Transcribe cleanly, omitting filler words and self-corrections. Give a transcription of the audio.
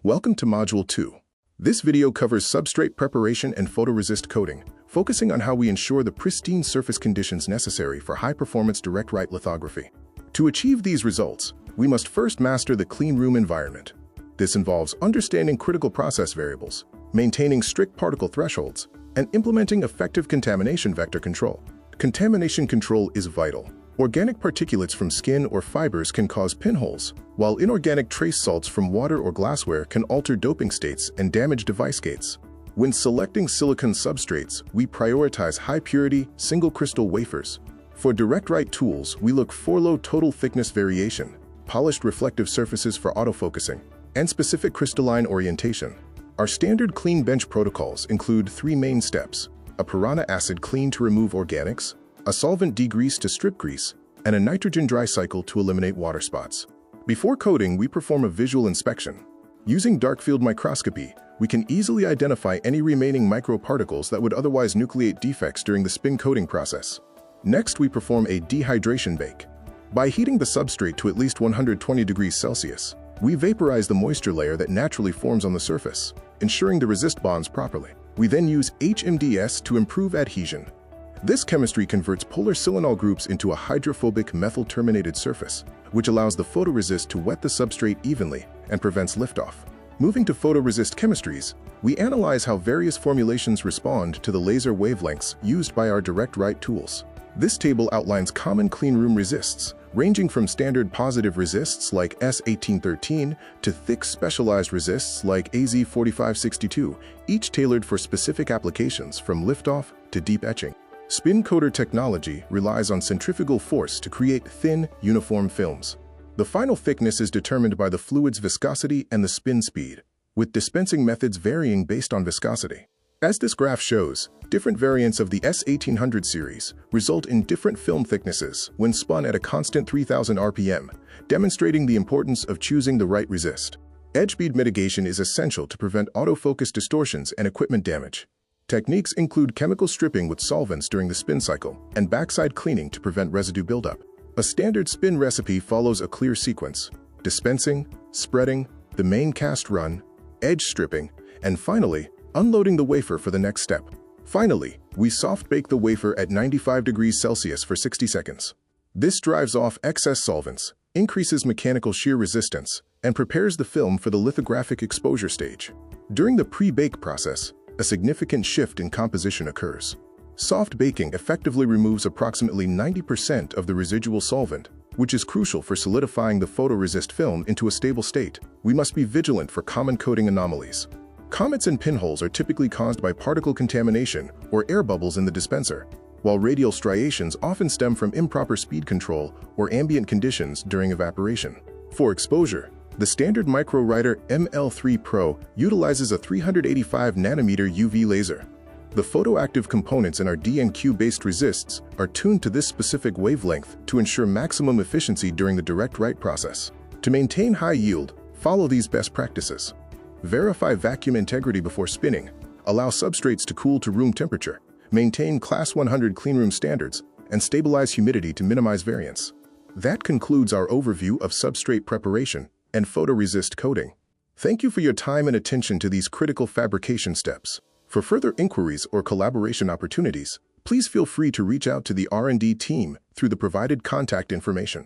Welcome to Module 2. This video covers substrate preparation and photoresist coating, focusing on how we ensure the pristine surface conditions necessary for high-performance direct-write lithography. To achieve these results, we must first master the clean room environment. This involves understanding critical process variables, maintaining strict particle thresholds, and implementing effective contamination vector control. Contamination control is vital. Organic particulates from skin or fibers can cause pinholes, while inorganic trace salts from water or glassware can alter doping states and damage device gates. When selecting silicon substrates, we prioritize high-purity, single-crystal wafers. For direct-write tools, we look for low total thickness variation, polished reflective surfaces for autofocusing, and specific crystalline orientation. Our standard clean bench protocols include 3 main steps: a piranha acid clean to remove organics, a solvent degrease to strip grease, and a nitrogen dry cycle to eliminate water spots. Before coating, we perform a visual inspection. Using dark-field microscopy, we can easily identify any remaining microparticles that would otherwise nucleate defects during the spin coating process. Next, we perform a dehydration bake. By heating the substrate to at least 120 degrees Celsius, we vaporize the moisture layer that naturally forms on the surface, ensuring the resist bonds properly. We then use HMDS to improve adhesion. This chemistry converts polar silanol groups into a hydrophobic methyl-terminated surface, which allows the photoresist to wet the substrate evenly and prevents liftoff. Moving to photoresist chemistries, we analyze how various formulations respond to the laser wavelengths used by our direct-write tools. This table outlines common cleanroom resists, ranging from standard positive resists like S1813 to thick specialized resists like AZ4562, each tailored for specific applications from liftoff to deep etching. Spin coater technology relies on centrifugal force to create thin, uniform films. The final thickness is determined by the fluid's viscosity and the spin speed, with dispensing methods varying based on viscosity. As this graph shows, different variants of the S1800 series result in different film thicknesses when spun at a constant 3000 RPM, demonstrating the importance of choosing the right resist. Edge bead mitigation is essential to prevent autofocus distortions and equipment damage. Techniques include chemical stripping with solvents during the spin cycle and backside cleaning to prevent residue buildup. A standard spin recipe follows a clear sequence: dispensing, spreading, the main cast run, edge stripping, and finally, unloading the wafer for the next step. Finally, we soft bake the wafer at 95 degrees Celsius for 60 seconds. This drives off excess solvents, increases mechanical shear resistance, and prepares the film for the lithographic exposure stage. During the pre-bake process, a significant shift in composition occurs. Soft baking effectively removes approximately 90% of the residual solvent, which is crucial for solidifying the photoresist film into a stable state. We must be vigilant for common coating anomalies. Comets and pinholes are typically caused by particle contamination or air bubbles in the dispenser, while radial striations often stem from improper speed control or ambient conditions during evaporation. For exposure, the standard MicroWriter ML3 Pro utilizes a 385 nanometer UV laser. The photoactive components in our DNQ-based resists are tuned to this specific wavelength to ensure maximum efficiency during the direct-write process. To maintain high yield, follow these best practices. Verify vacuum integrity before spinning, allow substrates to cool to room temperature, maintain Class 100 cleanroom standards, and stabilize humidity to minimize variance. That concludes our overview of substrate preparation and photoresist coating. Thank you for your time and attention to these critical fabrication steps. For further inquiries or collaboration opportunities, please feel free to reach out to the R&D team through the provided contact information.